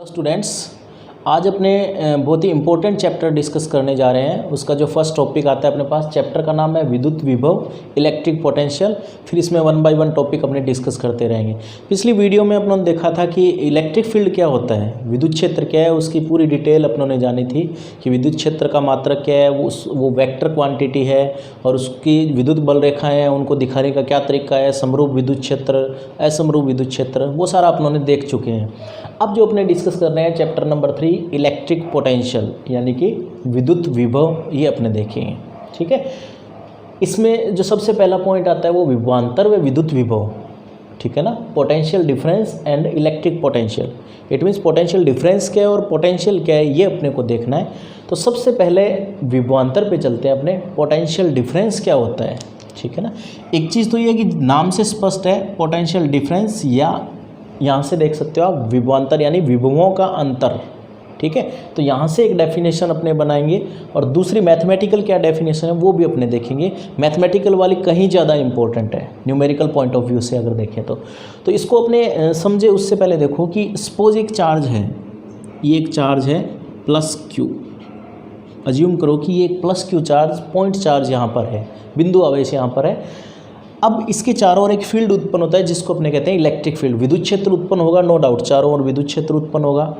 Students, आज अपने बहुत ही इम्पोर्टेंट चैप्टर डिस्कस करने जा रहे हैं। उसका जो फर्स्ट टॉपिक आता है अपने पास, चैप्टर का नाम है विद्युत विभव, इलेक्ट्रिक पोटेंशियल। फिर इसमें वन बाय वन टॉपिक अपने डिस्कस करते रहेंगे। पिछली वीडियो में अपनों ने देखा था कि इलेक्ट्रिक फील्ड क्या होता है, विद्युत क्षेत्र क्या है, उसकी पूरी डिटेल अपनों ने जानी थी कि विद्युत क्षेत्र का मात्रक क्या है, वो वेक्टर क्वान्टिटी है और उसकी विद्युत बल रेखाएँ हैं, उनको दिखाने का क्या तरीका है, समरूप विद्युत क्षेत्र, असमरूप विद्युत क्षेत्र, वो सारा अपनों ने देख चुके हैं। अब जो अपने डिस्कस कर रहे हैं चैप्टर नंबर 3 इलेक्ट्रिक पोटेंशियल यानी कि विद्युत विभव, ये अपने देखेंगे। ठीक है, इसमें जो सबसे पहला पॉइंट आता है वो विभवांतर व विद्युत विभव। ठीक है ना, potential difference and electric potential. It means potential difference क्या है और पोटेंशियल क्या है, ये अपने को देखना है। तो सबसे पहले विभवांतर पे चलते हैं अपने, पोटेंशियल डिफरेंस क्या होता है। ठीक है ना, एक चीज़ तो ये है कि नाम से स्पष्ट है पोटेंशियल डिफरेंस, या यहाँ से देख सकते हो आप विभवांतर यानी विभवों का अंतर। ठीक है, तो यहाँ से एक डेफिनेशन अपने बनाएंगे और दूसरी मैथमेटिकल क्या डेफिनेशन है वो भी अपने देखेंगे। मैथमेटिकल वाली कहीं ज़्यादा इंपॉर्टेंट है न्यूमेरिकल पॉइंट ऑफ व्यू से अगर देखें तो इसको अपने समझे उससे पहले देखो कि सपोज एक चार्ज है, ये एक चार्ज है प्लस क्यू। अज्यूम करो कि ये एक plus Q charge, point charge यहाँ पर है, बिंदु आवेश यहाँ पर है। अब इसके चारों ओर एक फील्ड उत्पन्न होता है जिसको अपने कहते हैं इलेक्ट्रिक फील्ड। विद्युत क्षेत्र उत्पन्न होगा, नो डाउट, चारों ओर विद्युत क्षेत्र उत्पन्न होगा।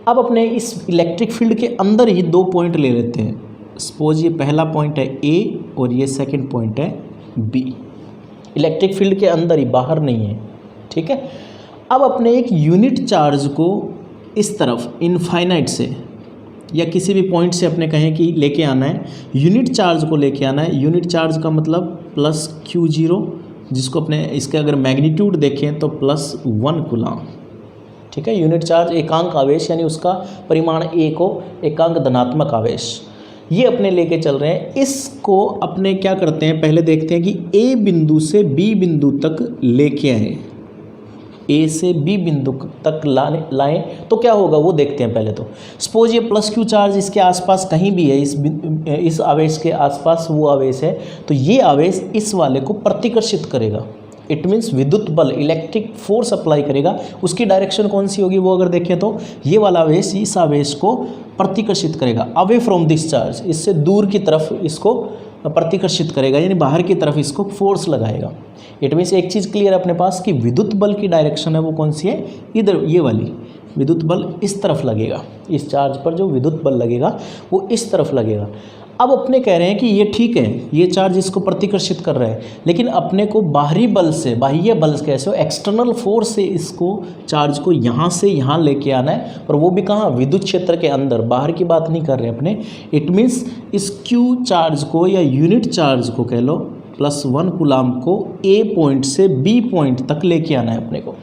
अब अपने इस इलेक्ट्रिक फील्ड के अंदर ही दो पॉइंट ले लेते हैं। सपोज ये पहला पॉइंट है ए और ये सेकंड पॉइंट है बी। इलेक्ट्रिक फील्ड के अंदर ही, बाहर नहीं है। ठीक है, अब अपने एक यूनिट चार्ज को इस तरफ इनफाइनाइट से या किसी भी पॉइंट से अपने कहें कि लेके आना है, यूनिट चार्ज को लेके आना है। यूनिट चार्ज का मतलब प्लस Q0, जिसको अपने इसके अगर मैग्नीट्यूड देखें तो +1 कूलम। ठीक है, यूनिट चार्ज एकांक आवेश यानी उसका परिमाण ए को एकांक धनात्मक आवेश, ये अपने लेके चल रहे हैं। इसको अपने क्या करते हैं, पहले देखते हैं कि ए बिंदु से बी बिंदु तक लेके आए, ए से बी बिंदु तक लाएं तो क्या होगा वो देखते हैं पहले। तो सपोज ये प्लस क्यू चार्ज इसके आसपास कहीं भी है, इस आवेश के आसपास वो आवेश है, तो ये आवेश इस वाले को प्रतिकर्षित करेगा। इट मीन्स विद्युत बल, इलेक्ट्रिक फोर्स अप्लाई करेगा। उसकी डायरेक्शन कौन सी होगी वो अगर देखें तो ये वाला आवेश इस आवेश को प्रतिकर्षित करेगा, अवे फ्रॉम दिस चार्ज, इससे दूर की तरफ इसको प्रतिकर्षित करेगा, यानी बाहर की तरफ इसको फोर्स लगाएगा। इट मीन्स एक चीज़ क्लियर है अपने पास कि विद्युत बल की डायरेक्शन है वो कौन सी है, इधर, ये वाली। विद्युत बल इस तरफ लगेगा, इस चार्ज पर जो विद्युत बल लगेगा वो इस तरफ लगेगा। अब अपने कह रहे हैं कि ये ठीक है, ये चार्ज इसको प्रतिकर्षित कर रहा है, लेकिन अपने को बाहरी बल से, बाह्य बल कैसे हो, एक्सटर्नल फोर्स से इसको चार्ज को यहाँ से यहाँ लेके आना है, और वो भी कहाँ, विद्युत क्षेत्र के अंदर, बाहर की बात नहीं कर रहे अपने। इट मीन्स इस क्यू चार्ज को या यूनिट चार्ज को कह लो +1 कूलम को ए पॉइंट से बी पॉइंट तक लेके आना है अपने को।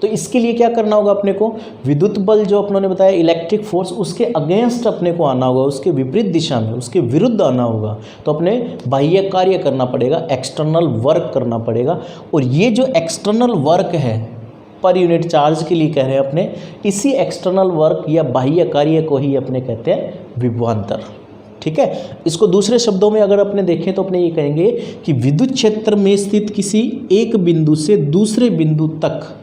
तो इसके लिए क्या करना होगा अपने को, विद्युत बल जो अपनों ने बताया इलेक्ट्रिक फोर्स, उसके अगेंस्ट अपने को आना होगा, उसके विपरीत दिशा में, उसके विरुद्ध आना होगा। तो अपने बाह्य कार्य करना पड़ेगा, एक्सटर्नल वर्क करना पड़ेगा। और ये जो एक्सटर्नल वर्क है पर यूनिट चार्ज के लिए कह रहे हैं अपने, इसी एक्सटर्नल वर्क या बाह्य कार्य को ही अपने कहते हैं विभवांतर। ठीक है, इसको दूसरे शब्दों में अगर अपने देखें तो अपने ये कहेंगे कि विद्युत क्षेत्र में स्थित किसी एक बिंदु से दूसरे बिंदु तक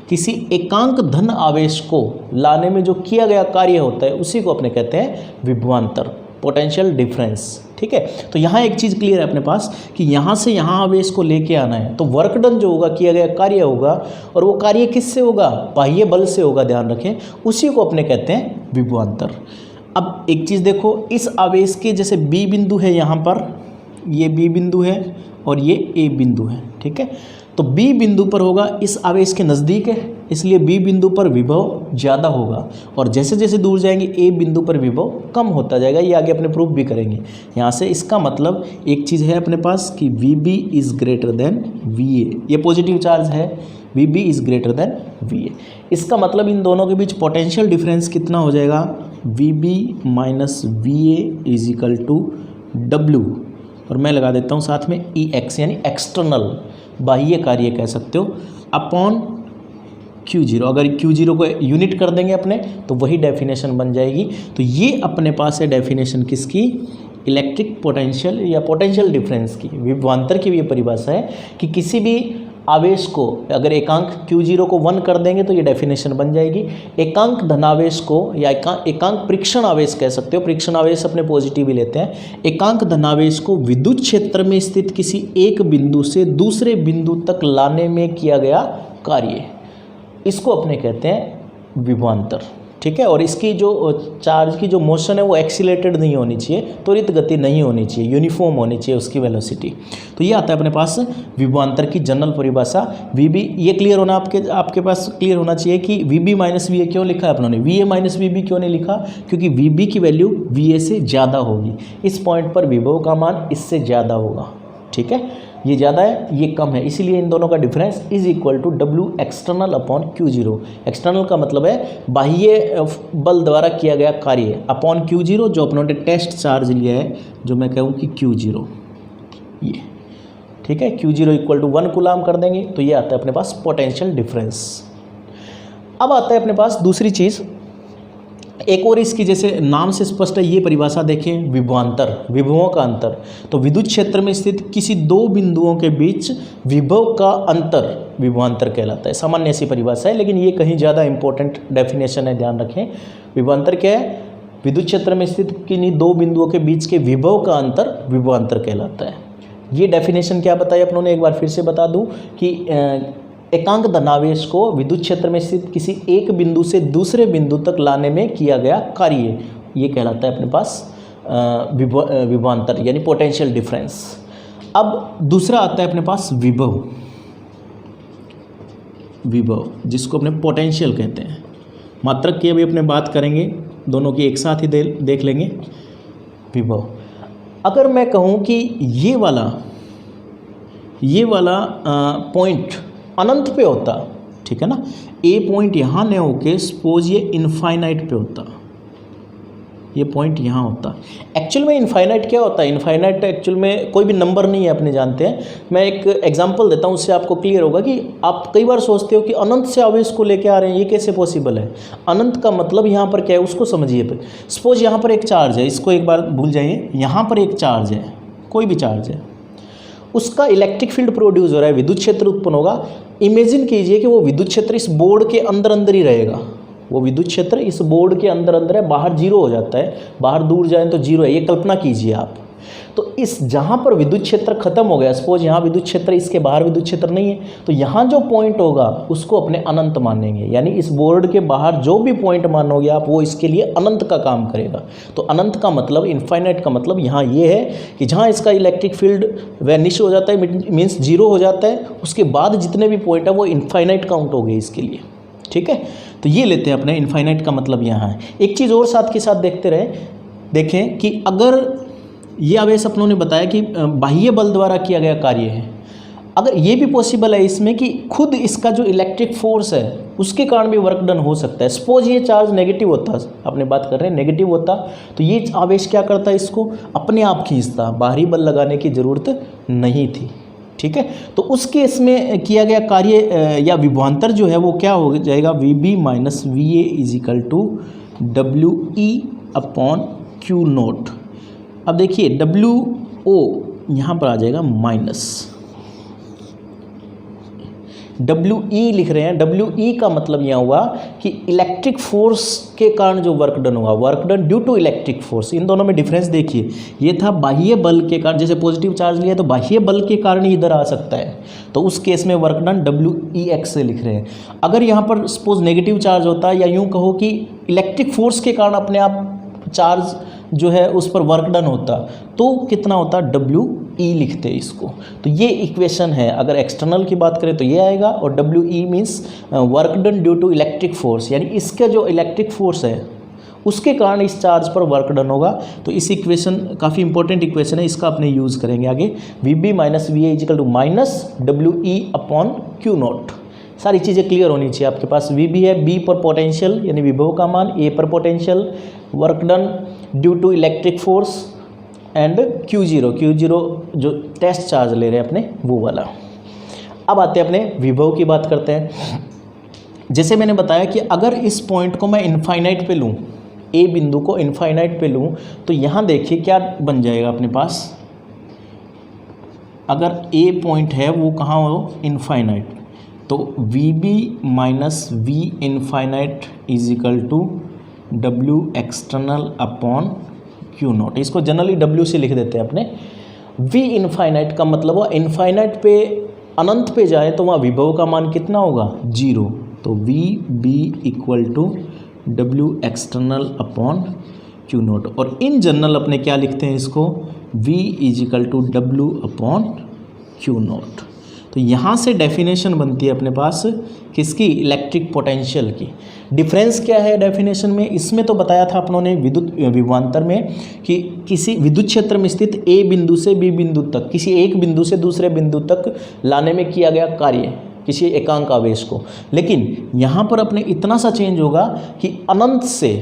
किसी एकांक धन आवेश को लाने में जो किया गया कार्य होता है उसी को अपने कहते हैं विभवांतर, पोटेंशियल डिफरेंस। ठीक है, तो यहाँ एक चीज़ क्लियर है अपने पास कि यहाँ से यहाँ आवेश को लेके आना है, तो वर्क डन जो होगा, किया गया कार्य होगा, और वो कार्य किससे होगा, बाह्य बल से होगा, ध्यान रखें, उसी को अपने कहते हैं विभवांतर। अब एक चीज़ देखो, इस आवेश के जैसे बी बिंदु है यहाँ पर, ये बी बिंदु है और ये ए बिंदु है। ठीक है, तो बी बिंदु पर होगा, इस आवेश के नज़दीक है, इसलिए बी बिंदु पर विभव ज़्यादा होगा, और जैसे जैसे दूर जाएंगे ए बिंदु पर विभव कम होता जाएगा। ये आगे अपने प्रूफ भी करेंगे यहाँ से। इसका मतलब एक चीज़ है अपने पास कि VB is greater than VA, ये पॉजिटिव चार्ज है, VB is greater than VA। इसका मतलब इन दोनों के बीच पोटेंशियल डिफरेंस कितना हो जाएगा, VB minus VA is equal to W, और मैं लगा देता हूँ साथ में EX यानी एक्सटर्नल, बाह्य कार्य कह सकते हो, अपॉन Q0। अगर Q0 को यूनिट कर देंगे अपने तो वही डेफिनेशन बन जाएगी। तो ये अपने पास है डेफिनेशन किसकी, इलेक्ट्रिक पोटेंशियल या पोटेंशियल डिफरेंस की। विभवांतर की भी ये परिभाषा है कि किसी भी आवेश को, अगर एकांक Q0 को 1 कर देंगे तो ये डेफिनेशन बन जाएगी। एकांक धनावेश को या एकांक परीक्षण आवेश कह सकते हो, परीक्षण आवेश अपने पॉजिटिव ही लेते हैं। एकांक धनावेश को विद्युत क्षेत्र में स्थित किसी एक बिंदु से दूसरे बिंदु तक लाने में किया गया कार्य, इसको अपने कहते हैं विभवांतर। ठीक है, और इसकी जो चार्ज की जो मोशन है वो एक्सीलेटेड नहीं होनी चाहिए, त्वरित गति नहीं होनी चाहिए, यूनिफॉर्म होनी चाहिए उसकी वेलोसिटी। तो ये आता है अपने पास विभवांतर की जनरल परिभाषा। VB, ये क्लियर होना आपके पास क्लियर होना चाहिए कि VB माइनस VA क्यों लिखा है अपनों ने, VA माइनस VB क्यों नहीं लिखा, क्योंकि VB की वैल्यू VA से ज़्यादा होगी। इस पॉइंट पर विभव का मान इससे ज़्यादा होगा। ठीक है, ये ज़्यादा है ये कम है, इसीलिए इन दोनों का difference is equal to W external upon Q0। External का मतलब है बाह्य बल द्वारा किया गया कार्य अपॉन Q0, जो अपनों ने टेस्ट चार्ज लिया है, जो मैं कहूँ कि Q0 ये। ठीक है, Q0 इक्वल टू 1 कूलाम कर देंगे तो ये आता है अपने पास पोटेंशियल डिफरेंस। अब आता है अपने पास दूसरी चीज़, एक और इसकी जैसे नाम से स्पष्ट है, ये परिभाषा देखें, विभवांतर, विभवों का अंतर। तो विद्युत क्षेत्र में स्थित किसी दो बिंदुओं के बीच विभव का अंतर विभवांतर कहलाता है। सामान्य सी परिभाषा है, लेकिन ये कहीं ज़्यादा इंपॉर्टेंट डेफिनेशन है, ध्यान रखें। विभवांतर क्या है, विद्युत क्षेत्र में स्थित किन्हीं दो बिंदुओं के बीच के विभव का अंतर विभवांतर कहलाता है। ये डेफिनेशन क्या बताई अपनों ने, एक बार फिर से बता दूँ कि एकांक धनावेश को विद्युत क्षेत्र में स्थित किसी एक बिंदु से दूसरे बिंदु तक लाने में किया गया कार्य, ये कहलाता है अपने पास विभवांतर यानी पोटेंशियल डिफरेंस। अब दूसरा आता है अपने पास विभव, विभव जिसको अपने पोटेंशियल कहते हैं। मात्रक की अभी अपने बात करेंगे, दोनों की एक साथ ही देख लेंगे। विभव, अगर मैं कहूँ कि ये वाला पॉइंट अनंत पे होता, ठीक है ना, ए पॉइंट यहाँ न होके सपोज ये इनफाइनाइट पे होता, ये पॉइंट यहाँ होता। एक्चुअल में इनफाइनाइट क्या होता है, इनफाइनाइट एक्चुअल में कोई भी नंबर नहीं है, अपने जानते हैं। मैं एक एग्जांपल देता हूँ, उससे आपको क्लियर होगा कि आप कई बार सोचते हो कि अनंत से आवेश को लेके आ रहे हैं, ये कैसे पॉसिबल है। अनंत का मतलब यहाँ पर क्या है उसको समझिए। सपोज यहाँ पर एक चार्ज है, इसको एक बार भूल जाइए, यहाँ पर एक चार्ज है, कोई भी चार्ज है, उसका इलेक्ट्रिक फील्ड प्रोड्यूस हो रहा है, विद्युत क्षेत्र उत्पन्न होगा। इमेजिन कीजिए कि वो विद्युत क्षेत्र इस बोर्ड के अंदर ही रहेगा, वो विद्युत क्षेत्र इस बोर्ड के अंदर है, बाहर जीरो हो जाता है, बाहर दूर जाए तो जीरो है, ये कल्पना कीजिए आप। तो इस जहाँ पर विद्युत क्षेत्र खत्म हो गया, सपोज यहाँ विद्युत क्षेत्र, इसके बाहर विद्युत क्षेत्र नहीं है, तो यहाँ जो पॉइंट होगा उसको अपने अनंत मानेंगे, यानी इस बोर्ड के बाहर जो भी पॉइंट मानोगे आप, वो इसके लिए अनंत का काम करेगा। तो अनंत का मतलब, इनफाइनाइट का मतलब यहाँ ये है कि जहाँ इसका इलेक्ट्रिक फील्ड वैनिश हो जाता है, मीन्स जीरो हो जाता है, उसके बाद जितने भी पॉइंट है वो इनफाइनाइट काउंट हो गए इसके लिए। ठीक है, तो ये लेते हैं अपने इनफाइनाइट का मतलब यहाँ है। एक चीज़ और साथ के साथ देखते रहे, देखें कि अगर ये आवेश अपनों ने बताया कि बाह्य बल द्वारा किया गया कार्य है, अगर ये भी पॉसिबल है इसमें कि खुद इसका जो इलेक्ट्रिक फोर्स है उसके कारण भी वर्क डन हो सकता है। सपोज ये चार्ज नेगेटिव होता, अपने बात कर रहे हैं नेगेटिव होता, तो ये आवेश क्या करता है, इसको अपने आप खींचता, बाहरी बल लगाने की ज़रूरत नहीं थी। ठीक है, तो उस केस में किया गया कार्य या विभवांतर जो है वो क्या हो जाएगा, VB minus VA is equal to WE upon Q0। अब देखिए WO यहाँ पर आ जाएगा माइनस, WE लिख रहे हैं। WE का मतलब यह हुआ कि इलेक्ट्रिक फोर्स के कारण जो वर्क डन हुआ, work done due to electric force. इन दोनों में डिफरेंस देखिए, ये था बाह्य बल के कारण, जैसे पॉजिटिव चार्ज लिया तो बाह्य बल के कारण ही इधर आ सकता है, तो उस केस में वर्क डन WEX से लिख रहे हैं। अगर यहाँ पर सपोज नेगेटिव चार्ज होता, या यूँ कहो कि इलेक्ट्रिक फोर्स के कारण अपने आप चार्ज जो है उस पर वर्क डन होता, तो कितना होता, WE लिखते हैं इसको। तो ये इक्वेशन है, अगर एक्सटर्नल की बात करें तो ये आएगा, और WE means work done due to electric force, यानी इसका जो इलेक्ट्रिक फोर्स है उसके कारण इस चार्ज पर वर्क डन होगा। तो इस इक्वेशन काफ़ी इंपॉर्टेंट इक्वेशन है, इसका अपने यूज़ करेंगे आगे। VB minus VA is equal to minus WE upon Q0। सारी चीज़ें क्लियर होनी चाहिए आपके पास। VB है, B पर पोटेंशियल यानी विभव का मान, A पर potential, work done due to electric force, and Q0 जो टेस्ट चार्ज ले रहे हैं अपने वो वाला। अब आते हैं अपने विभव की बात करते हैं। जैसे मैंने बताया कि अगर इस पॉइंट को मैं इनफाइनाइट पे लूँ, ए बिंदु को इनफाइनाइट पे लूँ, तो यहाँ देखिए क्या बन जाएगा अपने पास, अगर ए पॉइंट है वो कहाँ हो, इनफाइनाइट, तो V B minus V infinite is equal to W external upon Q naught. इसको जनरली डब्ल्यू से लिख देते हैं अपने। वी इनफाइनाइट का मतलब वो इनफाइनाइट पे, अनंत पे जाए तो वहाँ विभव का मान कितना होगा, 0। तो V B equal to W external upon Q naught. और इन जनरल अपने क्या लिखते हैं इसको, V is equal to W upon Q naught. तो यहाँ से डेफिनेशन बनती है अपने पास किसकी, इलेक्ट्रिक पोटेंशियल की। डिफरेंस क्या है डेफिनेशन में, इसमें तो बताया था अपनों ने विद्युत विभवांतर में कि किसी विद्युत क्षेत्र में स्थित A बिंदु से B बिंदु तक, किसी एक बिंदु से दूसरे बिंदु तक लाने में किया गया कार्य, किसी एकांक आवेश को। लेकिन यहाँ पर अपने इतना सा चेंज होगा कि अनंत से,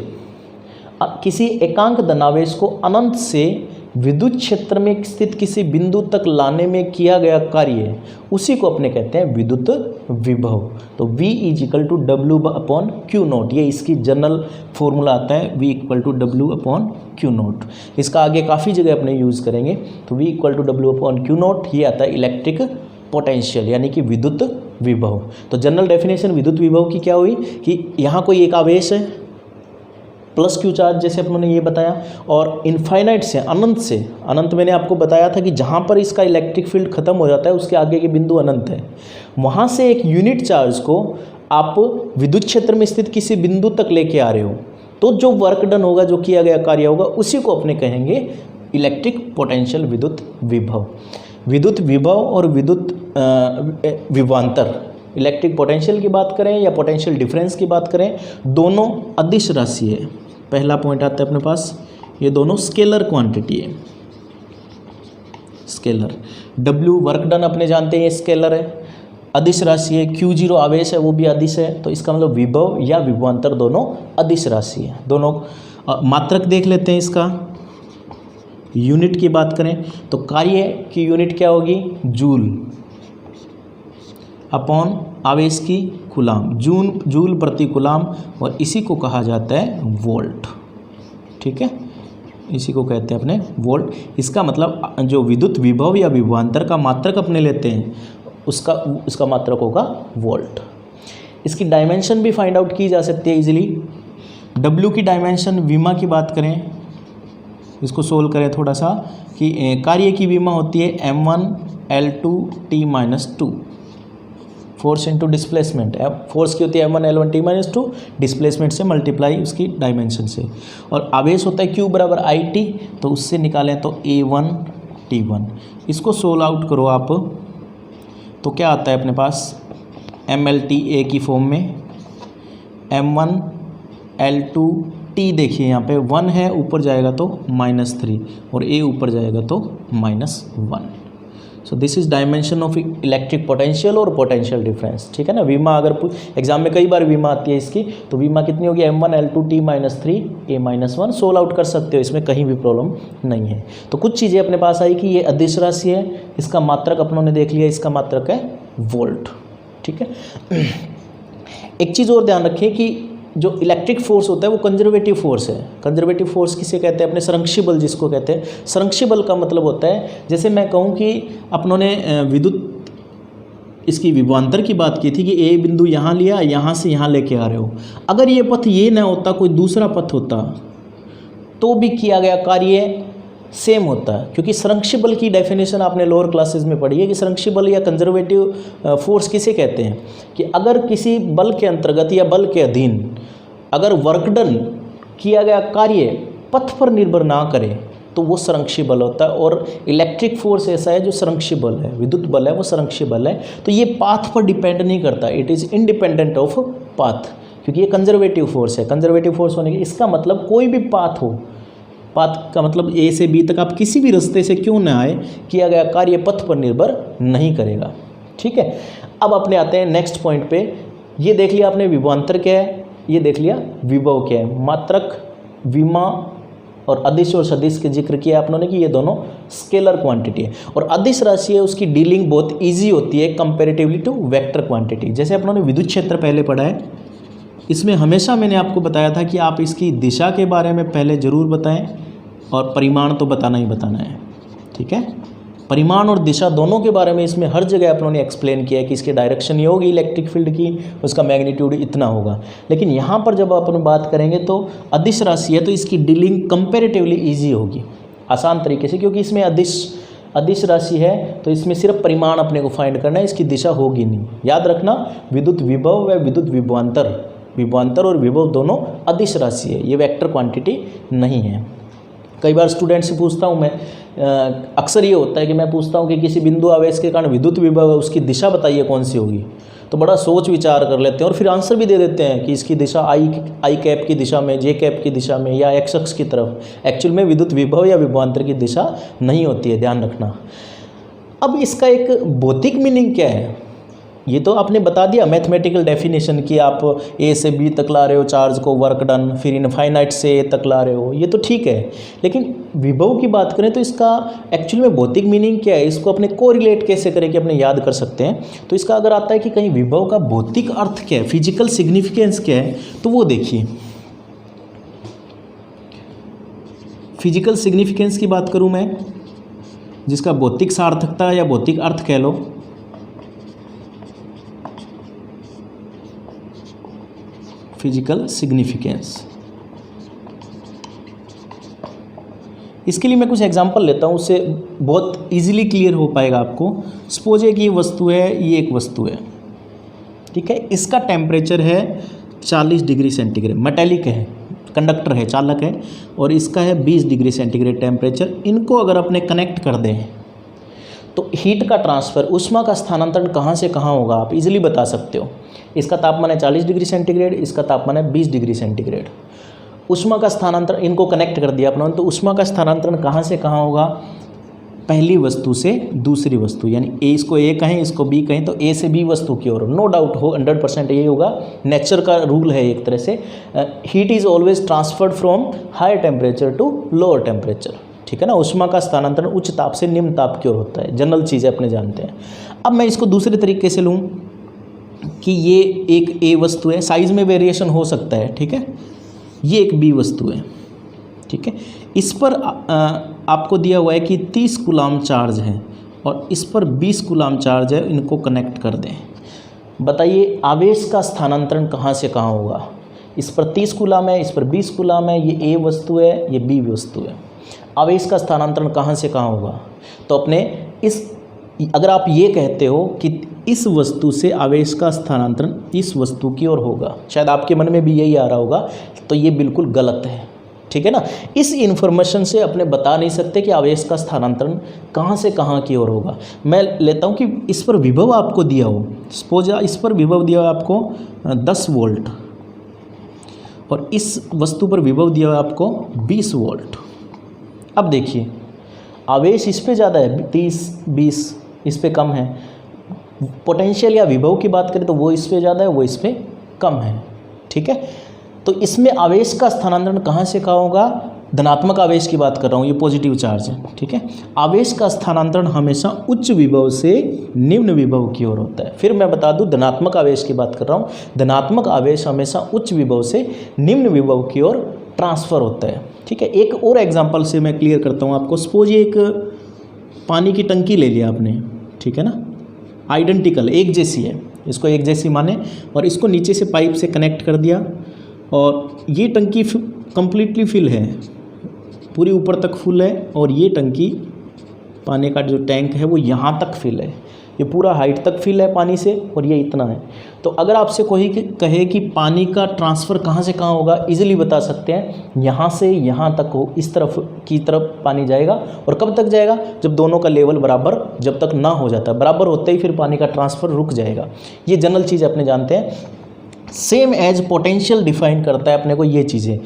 किसी एकांक धनावेश को अनंत से विद्युत क्षेत्र में स्थित किसी बिंदु तक लाने में किया गया कार्य, उसी को अपने कहते हैं विद्युत विभव। तो V is equal to W upon Q naught, ये इसकी जनरल फॉर्मूला आता है, V equal to W upon Q naught. इसका आगे काफ़ी जगह अपने यूज़ करेंगे। तो V equal to W upon Q naught, ये आता है इलेक्ट्रिक पोटेंशियल यानी कि विद्युत विभव। तो जनरल डेफिनेशन विद्युत विभव की क्या हुई कि यहाँ कोई एक आवेश है प्लस क्यू चार्ज, जैसे अपनों ने ये बताया, और इनफाइनाइट से, अनंत मैंने आपको बताया था कि जहाँ पर इसका इलेक्ट्रिक फील्ड खत्म हो जाता है उसके आगे के बिंदु अनंत है। वहाँ से एक यूनिट चार्ज को आप विद्युत क्षेत्र में स्थित किसी बिंदु तक लेके आ रहे हो, तो जो वर्क डन होगा, जो किया गया कार्य होगा, उसी को अपने कहेंगे इलेक्ट्रिक पोटेंशियल, विद्युत विभव। विद्युत विभव और विद्युत विभवांतर, इलेक्ट्रिक पोटेंशियल की बात करें या पोटेंशियल डिफरेंस की बात करें, दोनों अदिश राशि है। पहला पॉइंट आता है अपने पास, ये दोनों स्केलर क्वांटिटी है, स्केलर। W वर्क डन अपने जानते हैं, ये स्केलर है, अदिश राशि है। Q0 आवेश है, वो भी अदिश है। तो इसका मतलब विभव या विभवांतर दोनों अदिश राशि है। दोनों मात्रक देख लेते हैं इसका। यूनिट की बात करें तो कार्य की यूनिट क्या होगी, जूल अपॉन आवेश की कूलाम, जूल प्रति कूलाम, और इसी को कहा जाता है वोल्ट। ठीक है, इसी को कहते हैं अपने वोल्ट। इसका मतलब जो विद्युत विभव या विभवांतर का मात्रक अपने लेते हैं उसका मात्रक होगा वोल्ट। इसकी डायमेंशन भी फाइंड आउट की जा सकती है इजीली। W की डायमेंशन, विमा की बात करें, इसको सोल्व करें थोड़ा सा, कि कार्य की विमा होती है m1 L2 T-2, force into displacement. Force की होती है m1 L1 T-2, डिस्प्लेसमेंट से मल्टीप्लाई उसकी डायमेंशन से। और आवेश होता है Q बराबर IT, तो उससे निकालें तो A1 T1। इसको सोल्व आउट करो आप, तो क्या आता है अपने पास, MLTA की फॉर्म में m1 L2 T, देखिए यहाँ पे 1 है, ऊपर जाएगा तो -3 और A ऊपर जाएगा तो -1। So this is dimension of electric potential और पोटेंशियल डिफरेंस। ठीक है ना। विमा अगर एग्जाम में कई बार विमा आती है इसकी, तो विमा कितनी होगी, m1 L2 T-3 A-1। Solve out कर सकते हो, इसमें कहीं भी प्रॉब्लम नहीं है। तो कुछ चीज़ें अपने पास आई कि ये अदिश राशि है, इसका मात्रक अपनों ने देख लिया, इसका मात्रक है वोल्ट। ठीक है। एक चीज़ और ध्यान रखें कि जो इलेक्ट्रिक फोर्स होता है वो कंजर्वेटिव फोर्स है। कंजर्वेटिव फोर्स किसे कहते हैं, अपने संरक्षी बल जिसको कहते हैं। संरक्षी बल का मतलब होता है, जैसे मैं कहूँ कि अपनों ने विद्युत इसकी विभवांतर की बात की थी कि ए बिंदु यहाँ लिया, यहाँ से यहाँ लेके आ रहे हो, अगर ये पथ ये ना होता, कोई दूसरा पथ होता, तो भी किया गया कार्य सेम होता है। क्योंकि संरक्षी बल की डेफिनेशन आपने लोअर क्लासेस में पढ़ी है कि संरक्षी बल या कंजर्वेटिव फोर्स किसे कहते हैं, कि अगर किसी बल के अंतर्गत या बल के अधीन अगर वर्क डन किया गया कार्य पथ पर निर्भर ना करे तो वो संरक्षी बल होता है। और इलेक्ट्रिक फोर्स ऐसा है जो संरक्षी बल है, विद्युत बल है वो संरक्षी बल है। तो ये पाथ पर डिपेंड नहीं करता, it is independent of path, क्योंकि ये कंजर्वेटिव फोर्स है। कंजर्वेटिव फोर्स होने के इसका मतलब कोई भी पाथ हो, पाथ का मतलब ए से बी तक आप किसी भी रास्ते से क्यों ना आए, किया गया कार्य पथ पर निर्भर नहीं करेगा। ठीक है। अब अपने आते हैं नेक्स्ट पॉइंट पे। ये देख लिया आपने विभवांतर क्या है, ये देख लिया विभव क्या है। मात्रक, विमा और अदिश और सदिश के जिक्र किया आप लोगों ने कि ये दोनों स्केलर क्वांटिटी है। और अदिश राशि है, उसकी डीलिंग बहुत ईजी होती है कंपेरेटिवली टू वेक्टर क्वांटिटी। जैसे आप लोगों ने विद्युत क्षेत्र पहले पढ़ा है, इसमें हमेशा मैंने आपको बताया था कि आप इसकी दिशा के बारे में पहले ज़रूर बताएं और परिमाण तो बताना ही बताना है। ठीक है। परिमाण और दिशा दोनों के बारे में इसमें हर जगह अपनों ने एक्सप्लेन किया है कि इसकी डायरेक्शन ये होगी इलेक्ट्रिक फील्ड की, उसका मैग्नीट्यूड इतना होगा। लेकिन यहाँ पर जब अपन बात करेंगे तो अदिश राशि है तो इसकी डीलिंग कंपेरेटिवली ईजी होगी, आसान तरीके से, क्योंकि इसमें अदिश राशि है तो इसमें सिर्फ परिमाण अपने को फाइंड करना है, इसकी दिशा होगी नहीं। याद रखना, विद्युत विभव व विद्युत विभवांतर और विभव दोनों अदिश राशि है, ये वेक्टर क्वांटिटी नहीं है। कई बार स्टूडेंट से पूछता हूँ मैं, अक्सर ये होता है कि मैं पूछता हूँ कि किसी बिंदु आवेश के कारण विद्युत विभव है, उसकी दिशा बताइए कौन सी होगी। तो बड़ा सोच विचार कर लेते हैं और फिर आंसर भी दे देते हैं कि इसकी दिशा आई कैप की दिशा में, जे कैप की दिशा में या एक्स अक्ष की तरफ। एक्चुअल में विद्युत विभव या विभवांतर की दिशा नहीं होती है, ध्यान रखना। अब इसका एक भौतिक मीनिंग क्या है, ये तो आपने बता दिया मैथमेटिकल डेफिनेशन कि आप ए से बी तक ला रहे हो चार्ज को, वर्क डन, फिर इनफाइनाइट से ए तक ला रहे हो, ये तो ठीक है। लेकिन विभव की बात करें तो इसका एक्चुअल में भौतिक मीनिंग क्या है, इसको अपने कोरिलेट कैसे करें कि अपने याद कर सकते हैं। तो इसका अगर आता है कि कहीं विभव का भौतिक अर्थ क्या है, फिजिकल सिग्निफिकेंस क्या है, तो वो देखिए। फिजिकल सिग्निफिकेंस की बात करूँ मैं, जिसका भौतिक सार्थकता या भौतिक अर्थ कह लो, फिजिकल सिग्निफिकेंस, इसके लिए मैं कुछ एग्जांपल लेता हूँ, उससे बहुत इजीली क्लियर हो पाएगा आपको। सपोज है कि ये वस्तु है, ये एक वस्तु है, ठीक है, इसका टेम्परेचर है 40 डिग्री सेंटीग्रेड, मेटेलिक है, कंडक्टर है, चालक है, और इसका है 20 डिग्री सेंटीग्रेड टेम्परेचर। इनको अगर अपने कनेक्ट कर दें तो हीट का ट्रांसफ़र, ऊष्मा का स्थानांतरण कहाँ से कहाँ होगा, आप इजीली बता सकते हो। इसका तापमान है 40 डिग्री सेंटीग्रेड, इसका तापमान है 20 डिग्री सेंटीग्रेड। ऊष्मा का स्थानांतरण, इनको कनेक्ट कर दिया अपना, तो ऊष्मा का स्थानांतरण कहाँ से कहाँ होगा, पहली वस्तु से दूसरी वस्तु, यानी ए, इसको ए कहें, इसको बी कहें, तो ए से बी वस्तु की ओर। नो डाउट हो, 100% यही होगा, नेचर का रूल है एक तरह से। Heat is always transferred from higher temperature to lower temperature, ठीक है ना। ऊष्मा का स्थानांतरण उच्च ताप से निम्न ताप की ओर होता है, जनरल चीज़ें अपने जानते हैं। अब मैं इसको दूसरे तरीके से लूँ कि ये एक ए वस्तु है, साइज़ में वेरिएशन हो सकता है, ठीक है। ये एक बी वस्तु है, ठीक है। इस पर आपको दिया हुआ है कि 30 कूलाम चार्ज है और इस पर 20 कूलाम चार्ज है, इनको कनेक्ट कर दें। बताइए आवेश का स्थानांतरण कहाँ से कहाँ होगा। इस पर 30 कूलाम है, इस पर 20 कूलाम है, ये ए वस्तु है, ये बी वस्तु है। आवेश का स्थानांतरण कहाँ से कहाँ होगा, तो अपने इस, अगर आप ये कहते हो कि इस वस्तु से आवेश का स्थानांतरण इस वस्तु की ओर होगा, शायद आपके मन में भी यही आ रहा होगा, तो ये बिल्कुल गलत है, ठीक है ना। इस इन्फॉर्मेशन से अपने बता नहीं सकते कि आवेश का स्थानांतरण कहाँ से कहाँ की ओर होगा। मैं लेता हूँ कि इस पर विभव आपको दिया हो, सपोज इस पर विभव दिया हो आपको 10 वोल्ट और इस वस्तु पर विभव दिया हो आपको 20 वोल्ट। अब देखिए आवेश इस पे ज़्यादा है 30-20, इस पे कम है। पोटेंशियल या विभव की बात करें तो वो इस पे ज़्यादा है, वो इस पे कम है, ठीक है। तो इसमें आवेश का स्थानांतरण कहाँ से कहाँ होगा, धनात्मक आवेश की बात कर रहा हूँ, ये पॉजिटिव चार्ज है, ठीक है। आवेश का स्थानांतरण हमेशा उच्च विभव से निम्न विभव की ओर होता है। फिर मैं बता दूँ धनात्मक आवेश की बात कर रहा हूँ, धनात्मक आवेश हमेशा उच्च विभव से निम्न विभव की ओर ट्रांसफ़र होता है, ठीक है। एक और एग्जांपल से मैं क्लियर करता हूँ आपको। सपोज ये एक पानी की टंकी ले लिया आपने, ठीक है ना, आइडेंटिकल, एक जैसी है, इसको एक जैसी माने, और इसको नीचे से पाइप से कनेक्ट कर दिया और ये टंकी कंप्लीटली फिल है, पूरी ऊपर तक फुल है, और ये टंकी पानी का जो टैंक है वो यहाँ तक फिल है, ये पूरा हाइट तक फिल है पानी से, और ये इतना है। तो अगर आपसे कोई कहे कि पानी का ट्रांसफ़र कहाँ से कहाँ होगा, इजीली बता सकते हैं, यहाँ से यहाँ तक हो, इस तरफ की तरफ पानी जाएगा। और कब तक जाएगा, जब दोनों का लेवल बराबर जब तक ना हो जाता, बराबर होते ही फिर पानी का ट्रांसफ़र रुक जाएगा। ये जनरल चीज़ अपने जानते हैं। सेम एज पोटेंशियल डिफाइन करता है अपने को ये चीज़ें।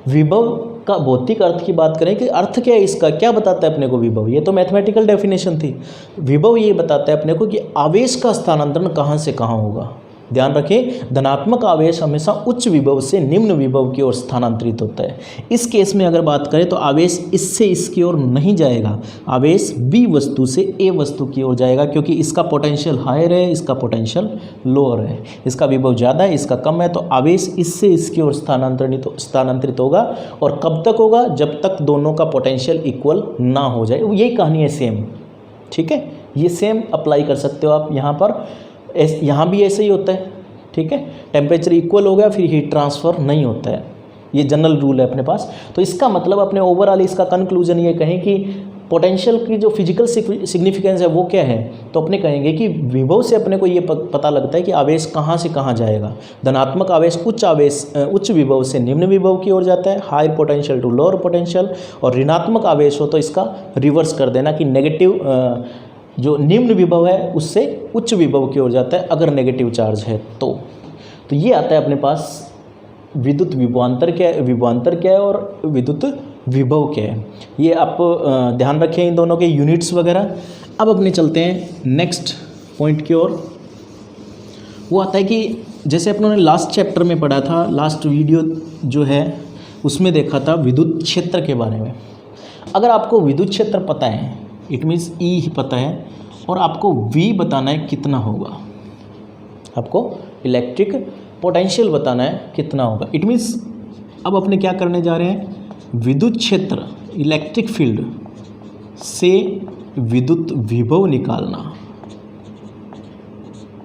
विभव का भौतिक अर्थ की बात करें कि अर्थ क्या है इसका, क्या बताता है अपने को विभव, ये तो मैथमेटिकल डेफिनेशन थी। विभव ये बताता है अपने को कि आवेश का स्थानांतरण कहाँ से कहाँ होगा। ध्यान रखें, धनात्मक आवेश हमेशा उच्च विभव से निम्न विभव की ओर स्थानांतरित होता है। इस केस में अगर बात करें तो आवेश इससे इसकी ओर नहीं जाएगा, आवेश बी वस्तु से ए वस्तु की ओर जाएगा, क्योंकि इसका पोटेंशियल हायर है, इसका पोटेंशियल लोअर है, इसका विभव ज़्यादा है, इसका कम है। तो आवेश इससे इसकी ओर स्थानांतरित होगा। और कब तक होगा, जब तक दोनों का पोटेंशियल इक्वल ना हो जाए। यही कहानी है सेम, ठीक है, ये सेम अप्लाई कर सकते हो आप यहाँ पर। यहाँ भी ऐसे ही होता है, ठीक है, टेम्परेचर इक्वल हो गया फिर हीट ट्रांसफ़र नहीं होता है, ये जनरल रूल है अपने पास। तो इसका मतलब अपने ओवरऑल इसका कंक्लूजन ये कहें कि पोटेंशियल की जो फिजिकल सिग्निफिकेंस है वो क्या है, तो अपने कहेंगे कि विभव से अपने को ये पता लगता है कि आवेश कहाँ से कहाँ जाएगा। धनात्मक आवेश उच्च विभव से निम्न विभव की ओर जाता है, higher potential to lower potential, और ऋणात्मक आवेश हो तो इसका रिवर्स कर देना कि नेगेटिव जो निम्न विभव है उससे उच्च विभव की ओर जाता है अगर नेगेटिव चार्ज है तो ये आता है अपने पास विद्युत विभवांतर क्या है और विद्युत विभव क्या है। ये आप ध्यान रखें इन दोनों के यूनिट्स वगैरह। अब अपने चलते हैं नेक्स्ट पॉइंट की ओर। वो आता है कि जैसे अपनों ने लास्ट चैप्टर में पढ़ा था, लास्ट वीडियो जो है उसमें देखा था विद्युत क्षेत्र के बारे में। अगर आपको विद्युत क्षेत्र पता है, इट मीन्स ई ही पता है, और आपको वी बताना है कितना होगा, आपको इलेक्ट्रिक पोटेंशियल बताना है कितना होगा। इट मीन्स अब अपने क्या करने जा रहे हैं, विद्युत क्षेत्र इलेक्ट्रिक फील्ड से विद्युत विभव निकालना,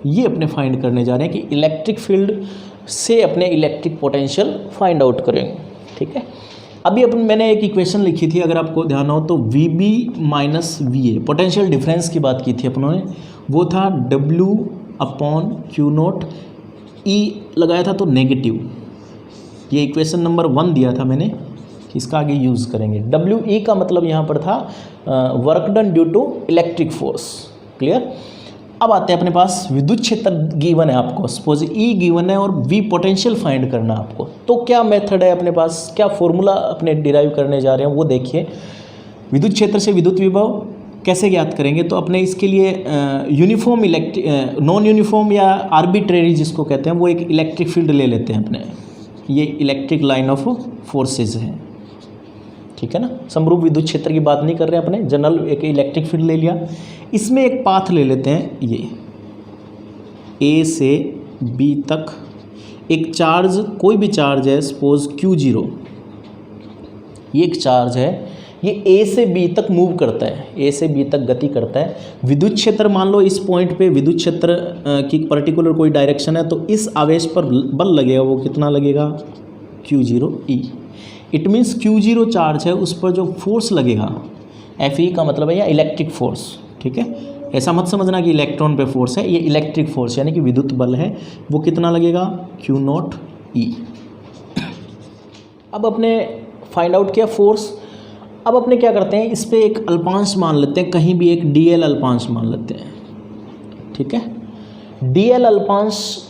ये अपने फाइंड करने जा रहे हैं कि इलेक्ट्रिक फील्ड से अपने इलेक्ट्रिक पोटेंशियल फाइंड आउट करेंगे। ठीक है, अभी अपन मैंने एक इक्वेशन लिखी थी, अगर आपको ध्यान हो तो VB minus VA potential difference की बात की थी अपनों ने, वो था W/Q0, E लगाया था तो नेगेटिव। ये इक्वेशन नंबर 1 दिया था मैंने, इसका आगे यूज़ करेंगे। WE का मतलब यहाँ पर था work done due to electric force. Clear. अब आते हैं अपने पास विद्युत क्षेत्र गिवन है आपको, सपोज E गिवन है और V पोटेंशियल फाइंड करना आपको, तो क्या मेथड है अपने पास, क्या फॉर्मूला अपने डिराइव करने जा रहे हैं वो देखिए। विद्युत क्षेत्र से विद्युत विभव कैसे ज्ञात करेंगे, तो अपने इसके लिए यूनिफॉर्म नॉन यूनिफॉर्म या आर्बिट्रेरी जिसको कहते हैं वो एक इलेक्ट्रिक फील्ड ले लेते हैं अपने, ये इलेक्ट्रिक लाइन ऑफ फोर्सेज है। ठीक है ना, समरूप विद्युत क्षेत्र की बात नहीं कर रहे हैं अपने, जनरल एक इलेक्ट्रिक फील्ड ले लिया। इसमें एक पाथ ले लेते हैं, ये A से B तक एक चार्ज, कोई भी चार्ज है, सपोज Q0, ये एक चार्ज है, ये A से B तक मूव करता है, A से B तक गति करता है। विद्युत क्षेत्र मान लो इस पॉइंट पे विद्युत क्षेत्र की पर्टिकुलर कोई डायरेक्शन है, तो इस आवेश पर बल लगेगा, वो कितना लगेगा, Q0E। It means Q0 charge है, उस पर जो फोर्स लगेगा, Fe का मतलब है या इलेक्ट्रिक फोर्स। ठीक है, ऐसा मत समझना कि इलेक्ट्रॉन पे फोर्स है, ये इलेक्ट्रिक फोर्स यानी कि विद्युत बल है, वो कितना लगेगा, Q0E। अब अपने फाइंड आउट किया फोर्स। अब अपने क्या करते हैं, इस पे एक अल्पांश मान लेते हैं, कहीं भी एक DL अल्पांश मान लेते हैं। ठीक है, DL अल्पांश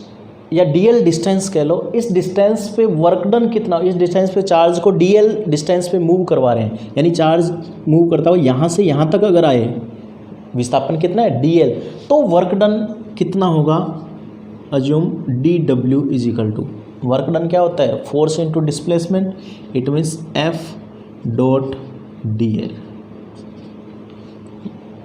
या DL डिस्टेंस कह लो, इस डिस्टेंस पे वर्क डन कितना, इस डिस्टेंस पे चार्ज को DL डिस्टेंस पे मूव करवा रहे हैं, यानी चार्ज मूव करता हुआ यहाँ से यहाँ तक अगर आए, विस्थापन कितना है DL, तो वर्क डन कितना होगा, assume dW is equal to, work done क्या होता है, force into displacement, it means F.dl।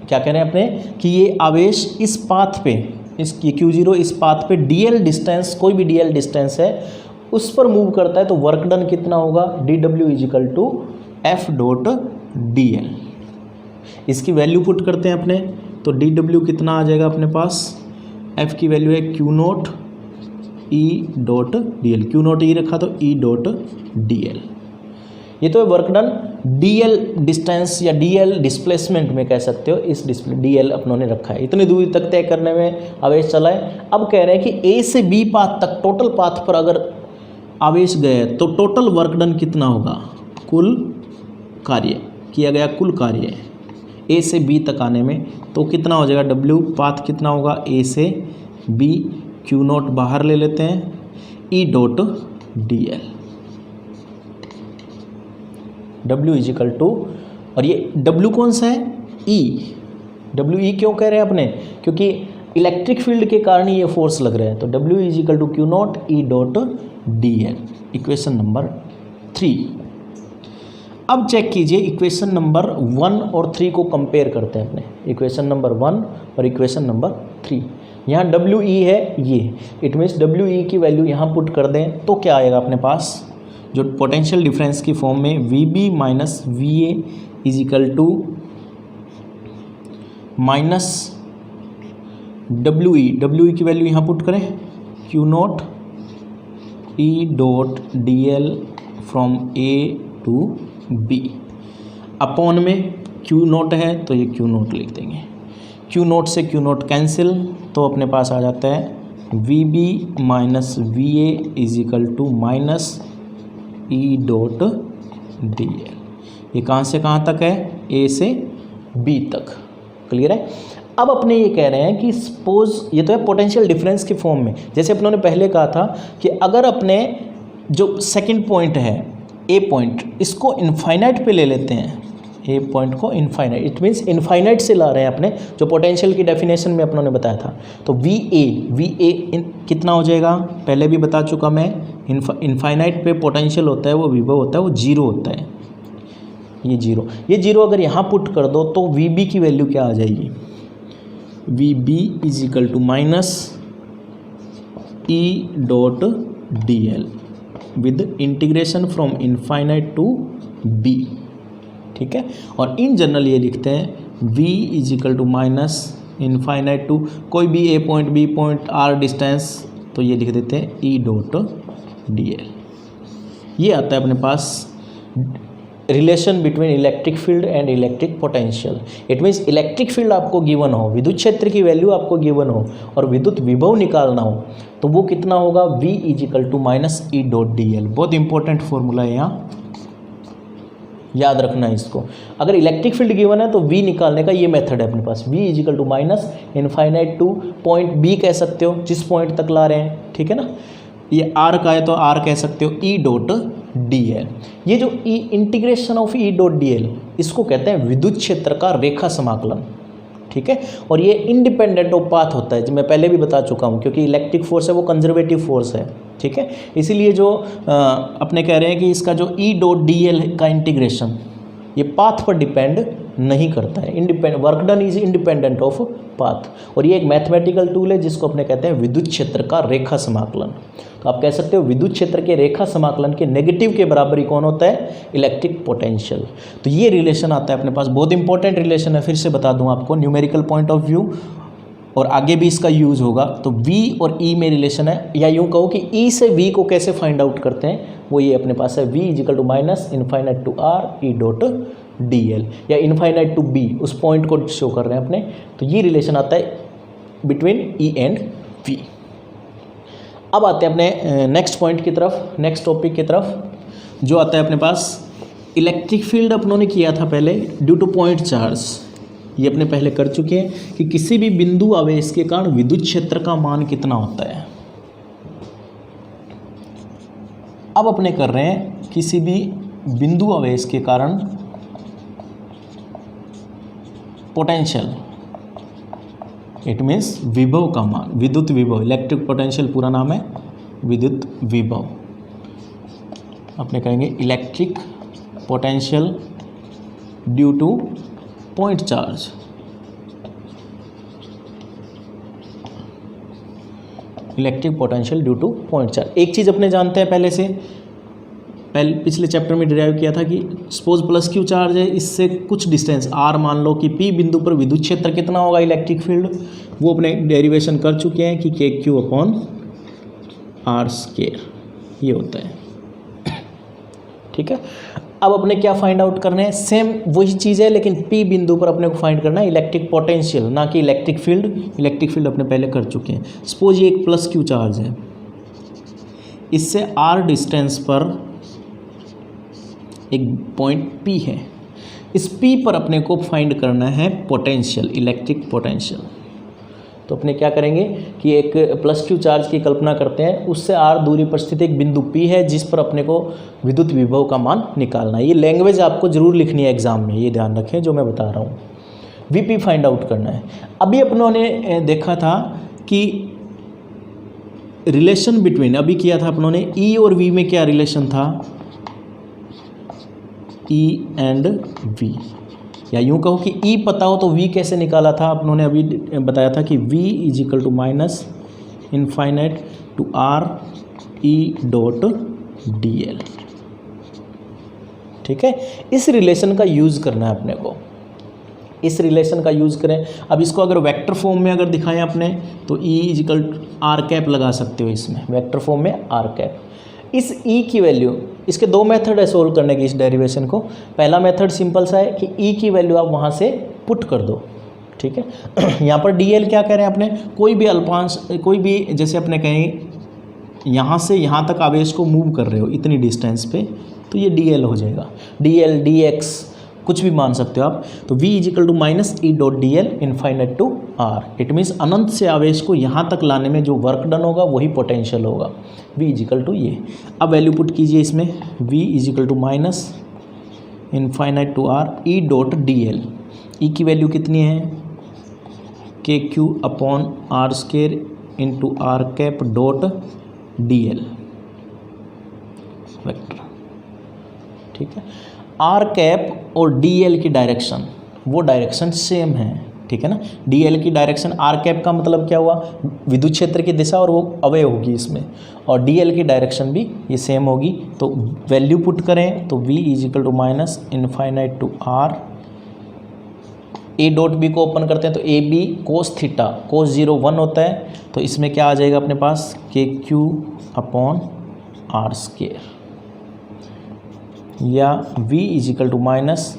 क्या कह रहे हैं अपने कि ये आवेश इस पाथ पे, इस Q0 इस पाथ पे DL डिस्टेंस, कोई भी DL डिस्टेंस है उस पर मूव करता है, तो वर्क डन कितना होगा, dW is equal to F.dl। इसकी वैल्यू पुट करते हैं अपने, तो dW कितना आ जाएगा अपने पास, F की वैल्यू है Q0 E.dl, Q0 E रखा तो E.dl। ये तो है वर्क डन DL डिस्टेंस या DL डिस्प्लेसमेंट में कह सकते हो, इस DL अपनों ने रखा है, इतनी दूरी तक तय करने में आवेश चला है। अब कह रहे हैं कि A से B पाथ तक टोटल पाथ पर अगर आवेश गए तो टोटल वर्क डन कितना होगा, कुल कार्य किया गया, कुल कार्य A से B तक आने में, तो कितना हो जाएगा, W पाथ कितना होगा A से B, Q0 बाहर ले लेते हैं, E.dl, W is equal to, और ये W कौन सा है, E। WE क्यों कह रहे हैं अपने, क्योंकि इलेक्ट्रिक फील्ड के कारण ये फोर्स लग रहा है, तो W is equal to Q0 E.dl, equation number 3। अब चेक कीजिए इक्वेशन नंबर 1 और 3 को कंपेयर करते हैं अपने, इक्वेशन नंबर 1 और इक्वेशन नंबर 3। यहाँ WE है ये, इट मीन्स WE की वैल्यू यहाँ पुट कर दें तो क्या आएगा अपने पास, जो पोटेंशियल डिफरेंस की फॉर्म में VB minus VA is equal to minus W E की वैल्यू यहाँ पुट करें, Q naught E dot D L from A to B, upon में क्यू नॉट है तो ये क्यू नॉट लिख देंगे, क्यू नॉट से क्यू नॉट कैंसिल, तो अपने पास आ जाता है V B minus V A is equal to minus E dot D L. ये कहाँ से कहाँ तक है, ए से बी तक, क्लियर है। अब अपने ये कह रहे हैं कि सपोज ये तो है पोटेंशियल डिफरेंस की फॉर्म में, जैसे अपनों ने पहले कहा था कि अगर अपने जो सेकंड पॉइंट है ए पॉइंट, इसको इनफाइनाइट पे ले लेते हैं, ए पॉइंट को इनफाइनाइट, इट मीन्स इनफाइनाइट से ला रहे हैं अपने, जो पोटेंशियल की डेफिनेशन में अपनों ने बताया था। तो वी ए कितना हो जाएगा, पहले भी बता चुका मैं, इनफाइनाइट पे पोटेंशियल होता है वो विभव होता है वो जीरो होता है, ये जीरो अगर यहाँ पुट कर दो तो वी बी की वैल्यू क्या आ जाएगी, V B is equal to minus E dot D L with integration from infinite to B, ठीक है। और इन जनरल ये लिखते हैं v is equal to minus infinite to कोई भी A point B point R distance, तो ये लिख देते हैं ई डॉट डी एल। ये आता है अपने पास relation between electric field and electric potential. It means electric field आपको गिवन हो, विद्युत क्षेत्र की वैल्यू आपको गिवन हो और विद्युत विभव निकालना हो, तो वो कितना होगा, v is equal to minus E dot D L. बहुत इंपॉर्टेंट फॉर्मूला है, यहाँ याद रखना है इसको। अगर इलेक्ट्रिक फील्ड गिवन है तो v निकालने का ये मेथड है अपने पास, v is equal to minus infinite to point b कह सकते हो, जिस पॉइंट तक ला रहे हैं, ठीक है ना। ये r का है तो r कह सकते हो e डॉट डी एल। ये जो e integration of e dot D L, इसको कहते हैं विद्युत क्षेत्र का रेखा समाकलन, ठीक है। और ये इंडिपेंडेंट ऑफ पाथ होता है, जो मैं पहले भी बता चुका हूँ, क्योंकि इलेक्ट्रिक फोर्स है वो कंजर्वेटिव फोर्स है, ठीक है। इसीलिए जो अपने कह रहे हैं कि इसका जो ई डॉट डी एल का इंटीग्रेशन ये पाथ पर डिपेंड नहीं करता है, independent, work done is independent of path. और ये एक मैथमेटिकल टूल है जिसको अपने कहते हैं विद्युत क्षेत्र का रेखा समाकलन। तो आप कह सकते हो विद्युत क्षेत्र के रेखा समाकलन के नेगेटिव के बराबर ही कौन होता है, इलेक्ट्रिक पोटेंशियल। तो ये रिलेशन आता है अपने पास, बहुत इंपॉर्टेंट रिलेशन है, फिर से बता दूं आपको, न्यूमेरिकल पॉइंट ऑफ व्यू, और आगे भी इसका यूज़ होगा। तो V और E में रिलेशन है, या यूँ कहो कि E से V को कैसे फाइंड आउट करते हैं, वो ये अपने पास है, V is equal to minus infinite to R E dot D L, या इनफाइनाइट टू B, उस पॉइंट को शो कर रहे हैं अपने। तो ये रिलेशन आता है बिटवीन E एंड V। अब आते हैं अपने नेक्स्ट पॉइंट की तरफ, नेक्स्ट टॉपिक की तरफ, जो आता है अपने पास इलेक्ट्रिक फील्ड अपनों ने किया था पहले ड्यू टू पॉइंट चार्ज। ये अपने पहले कर चुके हैं कि किसी भी बिंदु आवेश के कारण विद्युत क्षेत्र का मान कितना होता है। अब अपने कर रहे हैं किसी भी बिंदु आवेश के कारण पोटेंशियल, इट मीन्स विभव का मान, विद्युत विभव, इलेक्ट्रिक पोटेंशियल पूरा नाम है विद्युत विभव। अपने कहेंगे electric potential due to point charge, electric potential due to point charge. एक चीज़ अपने जानते हैं पहले से, पिछले चैप्टर में डिराइव किया था कि सपोज प्लस क्यू चार्ज है, इससे कुछ डिस्टेंस r मान लो कि p बिंदु पर विद्युत क्षेत्र कितना होगा इलेक्ट्रिक फील्ड, वो अपने डेरिवेशन कर चुके हैं कि के क्यू अपॉन आर स्क्वायर ये होता है, ठीक है। अब अपने क्या फाइंड आउट करने हैं, सेम वही चीज़ है लेकिन p बिंदु पर अपने को फाइंड करना है इलेक्ट्रिक पोटेंशियल, ना कि इलेक्ट्रिक फील्ड। इलेक्ट्रिक फील्ड अपने पहले कर चुके हैं। सपोज ये एक प्लस क्यू चार्ज है, इससे r डिस्टेंस पर एक पॉइंट P है, इस P पर अपने को फाइंड करना है पोटेंशियल, इलेक्ट्रिक पोटेंशियल। तो अपने क्या करेंगे कि एक प्लस क्यू चार्ज की कल्पना करते हैं, उससे r दूरी पर स्थित एक बिंदु P है जिस पर अपने को विद्युत विभव का मान निकालना है। ये लैंग्वेज आपको जरूर लिखनी है एग्जाम में, ये ध्यान रखें जो मैं बता रहा हूँ। Vp फाइंड आउट करना है। अभी अपनों ने देखा था कि रिलेशन बिटवीन, अभी किया था अपनों ने E और V में क्या रिलेशन था, E एंड V, या यूँ कहो कि E पता हो तो V कैसे निकाला था अपनों ने, अभी बताया था कि V is equal to minus infinite to R E dot D L, ठीक है। इस रिलेशन का यूज़ करना है अपने को, इस रिलेशन का यूज़ करें। अब इसको अगर वेक्टर फॉर्म में अगर दिखाएं अपने तो E इजिकल आर कैप लगा सकते हो इसमें, वेक्टर फॉर्म में आर कैप। इस E की वैल्यू, इसके दो मेथड है सोल्व करने की इस डेरिवेशन को। पहला मेथड सिंपल सा है कि E की वैल्यू आप वहाँ से पुट कर दो, ठीक है। यहाँ पर DL क्या कह रहे हैं अपने, कोई भी अल्पांश, कोई भी जैसे अपने कहीं यहाँ से यहाँ तक आवेश को मूव कर रहे हो इतनी डिस्टेंस पे, तो ये DL हो जाएगा। DL DX कुछ भी मान सकते हो आप। तो V is equal to minus E dot DL infinite to R। It means अनंत से आवेश को यहाँ तक लाने में जो वर्क डन होगा वही पोटेंशियल होगा। V इजिकल टू ये, अब वैल्यू पुट कीजिए इसमें, V is equal to minus infinite to R E dot DL। E की वैल्यू कितनी है, KQ upon R square into R cap dot DL vector, ठीक है। आर कैप और DL की डायरेक्शन, वो डायरेक्शन सेम है, ठीक है ना। DL की डायरेक्शन, आर कैप का मतलब क्या हुआ, विद्युत क्षेत्र की दिशा और वो अवय होगी इसमें, और DL की डायरेक्शन भी ये सेम होगी। तो वैल्यू पुट करें तो V is equal to minus infinite to R, A dot B को ओपन करते हैं तो AB कोस थीटा, कोस 0 1 होता है, तो इसमें क्या आ जाएगा अपने पास, KQ अपॉन R स्क्वायर, या V is equal to minus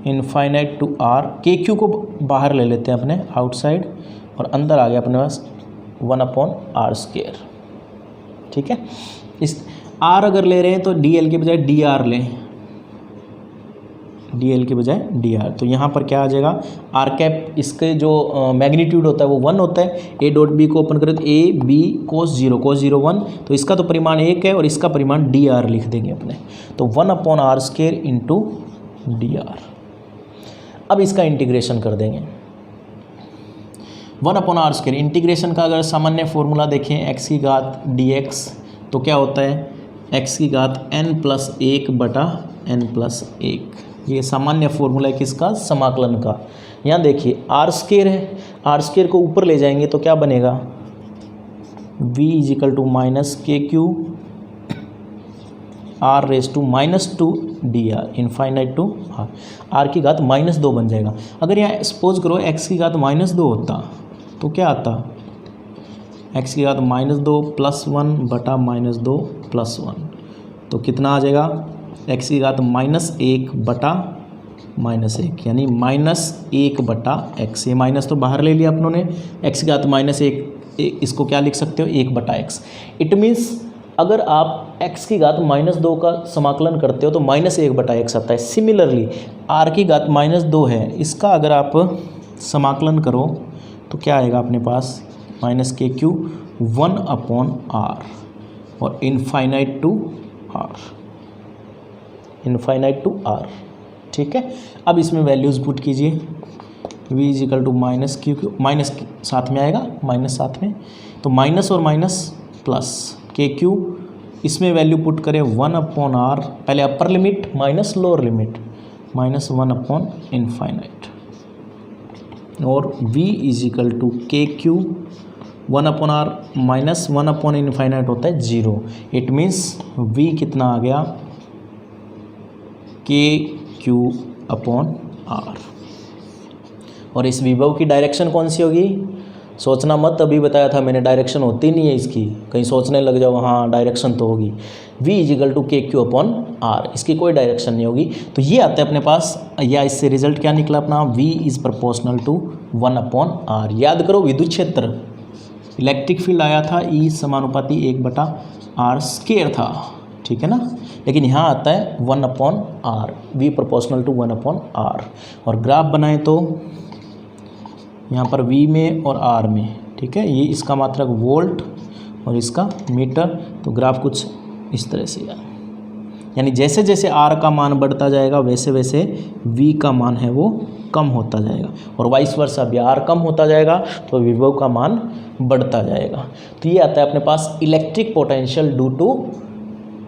infinite to R। KQ को बाहर ले लेते हैं अपने आउटसाइड, और अंदर आ गया अपने पास 1 अपॉन R स्क्वायर, ठीक है। इस R अगर ले रहे हैं तो DL के बजाय DR लें, DL के बजाय DR, तो यहाँ पर क्या आ जाएगा, आर कैप इसके जो मैग्नीट्यूड होता है वो 1 होता है। A डॉट B को ओपन करें तो AB कोस 0 1, तो इसका तो परिमाण 1 है और इसका परिमाण DR लिख देंगे अपने, तो 1 upon R square into DR। अब इसका इंटीग्रेशन कर देंगे, 1 अपॉन R स्क्वायर, इंटीग्रेशन का अगर सामान्य फॉर्मूला देखें x की घात dx, तो क्या होता है, x की घात n+1 बटा n+1, ये सामान्य फॉर्मूला है किसका, समाकलन का। यहाँ देखिए आर स्क्वायर है, आर स्क्वायर को ऊपर ले जाएंगे तो क्या बनेगा, V is equal to minus KQ R raise to -2 DR infinite to R, R की घात -2 बन जाएगा। अगर यहाँ सपोज करो x की घात -2 होता तो क्या आता, x की घात -2 + 1 बटा -2 + 1, तो कितना आ जाएगा, x की घात -1 बटा -1, यानी -1 बटा x। ये माइनस तो बाहर ले लिया अपनों ने, x की घात -1, इसको क्या लिख सकते हो, 1 बटा x। इट मीन्स अगर आप x की घात -2 का समाकलन करते हो तो -1 बटा x आता है। सिमिलरली r की घात -2 है, इसका अगर आप समाकलन करो तो क्या आएगा अपने पास, -KQ 1 अपॉन R और इनफाइनाइट टू R, ठीक है। अब इसमें वैल्यूज़ पुट कीजिए, V is equal to -QQ, minus साथ में आएगा, माइनस साथ में, तो माइनस और माइनस प्लस KQ, इसमें वैल्यू पुट करें 1 अपॉन R, पहले upper limit minus lower limit, -1 upon infinite, और V is equal to KQ 1 upon R -1 upon infinite होता है 0। इट मीन्स V कितना आ गया, KQ अपॉन R। और इस विभव की डायरेक्शन कौन सी होगी, सोचना मत, अभी बताया था मैंने, डायरेक्शन होती नहीं है इसकी, कहीं सोचने लग जाओ हाँ डायरेक्शन तो होगी। V is equal to KQ upon R, इसकी कोई डायरेक्शन नहीं होगी। तो ये आता है अपने पास, या इससे रिजल्ट क्या निकला अपना, V is proportional to 1 upon R। याद करो विद्युत क्षेत्र, इलेक्ट्रिक फील्ड आया था E समानुपाती 1 बटा R स्क्वायर था, ठीक है ना, लेकिन यहाँ आता है 1 upon R, V proportional to 1 upon R। और ग्राफ बनाएं तो यहाँ पर V में और R में, ठीक है, ये इसका मात्रक वोल्ट और इसका मीटर, तो ग्राफ कुछ इस तरह से यानी जैसे जैसे R का मान बढ़ता जाएगा वैसे वैसे V का मान है वो कम होता जाएगा, और वाइस वर्सा भी, R कम होता जाएगा तो विभव का मान बढ़ता जाएगा। तो ये आता है अपने पास electric potential due to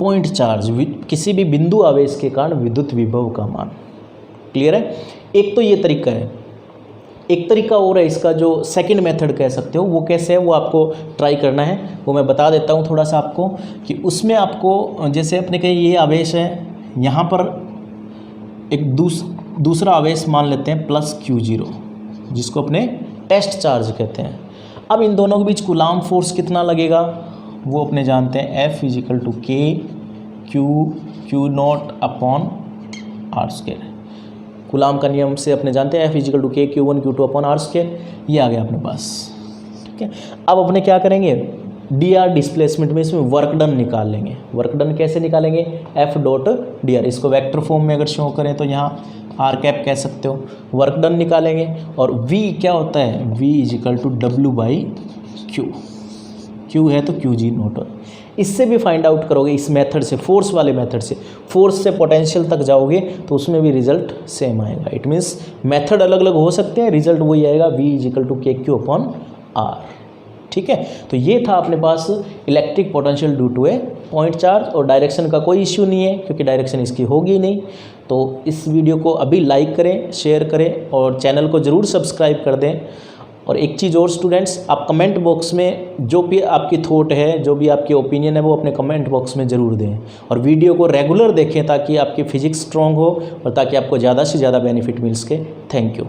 point charge, किसी भी बिंदु आवेश के कारण विद्युत विभव का मान। क्लियर है, एक तो ये तरीका है। एक तरीका और है इसका, जो सेकंड मेथड कह सकते हो, वो कैसे है वो आपको ट्राई करना है, वो मैं बता देता हूँ थोड़ा सा आपको, कि उसमें आपको जैसे अपने कहीं ये आवेश है, यहाँ पर एक दूसरा आवेश मान लेते हैं प्लस Q0, जिसको अपने टेस्ट चार्ज कहते हैं। अब इन दोनों के बीच कूलाम फोर्स कितना लगेगा वो अपने जानते हैं, F is equal to K Q naught upon R²। Coulomb का नियम से अपने जानते हैं F is equal to K Q1 Q2 upon R²। ये आ गया अपने पास, ठीक है। अब अपने क्या करेंगे, dr डिस्प्लेसमेंट में इसमें वर्क डन निकाल लेंगे। वर्क डन कैसे निकालेंगे, F डॉट dr, इसको वेक्टर फॉर्म में अगर शो करें तो यहाँ r कैप कह सकते हो। वर्क डन निकालेंगे और v क्या होता है, v is equal to W/Q, Q है तो Qg नोट। इससे भी फाइंड आउट करोगे इस मेथड से, फोर्स वाले मेथड से, फोर्स से पोटेंशियल तक जाओगे तो उसमें भी रिजल्ट सेम आएगा। इट मीन्स मेथड अलग अलग हो सकते हैं, रिजल्ट वही आएगा, v is equal to KQ upon R, ठीक है। तो ये था अपने पास electric potential due to a point charge, और डायरेक्शन का कोई इश्यू नहीं है क्योंकि डायरेक्शन इसकी होगी नहीं। तो इस वीडियो को अभी लाइक करें, शेयर करें और चैनल को ज़रूर सब्सक्राइब कर दें। और एक चीज़ और स्टूडेंट्स, आप कमेंट बॉक्स में जो भी आपकी थॉट है, जो भी आपकी ओपिनियन है, वो अपने कमेंट बॉक्स में ज़रूर दें। और वीडियो को रेगुलर देखें ताकि आपकी फिजिक्स स्ट्रॉन्ग हो और ताकि आपको ज़्यादा से ज़्यादा बेनिफिट मिल सके। Thank you.